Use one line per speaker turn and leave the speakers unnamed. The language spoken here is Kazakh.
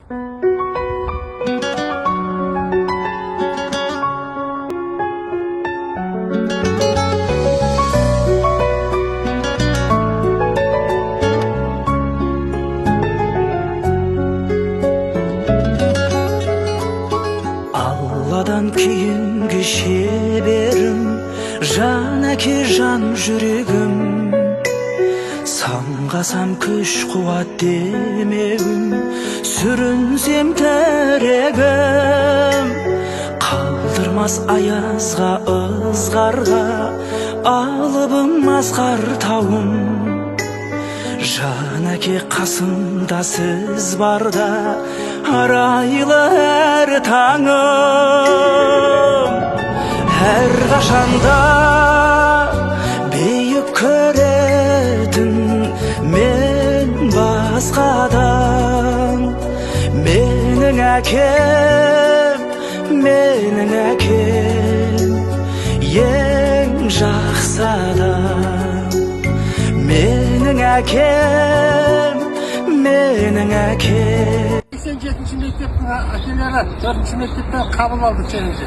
Allah'dan keyingi şeberim, janaki jan жүрегім. Самғасам күш қуат демегім, сүрінсем тірегім. Қалдырмас аязға, ызғарға, алыбым асқар тауым. Жанәке қасымда сіз барда, арайлы әр таңым. Әр қашанда бейіп көретін мен басқадан. Менің әкем, ең жақсы адам. Менің әкем.
87. мектептің әкелері 4. мектептен қабыл алды сеніңше.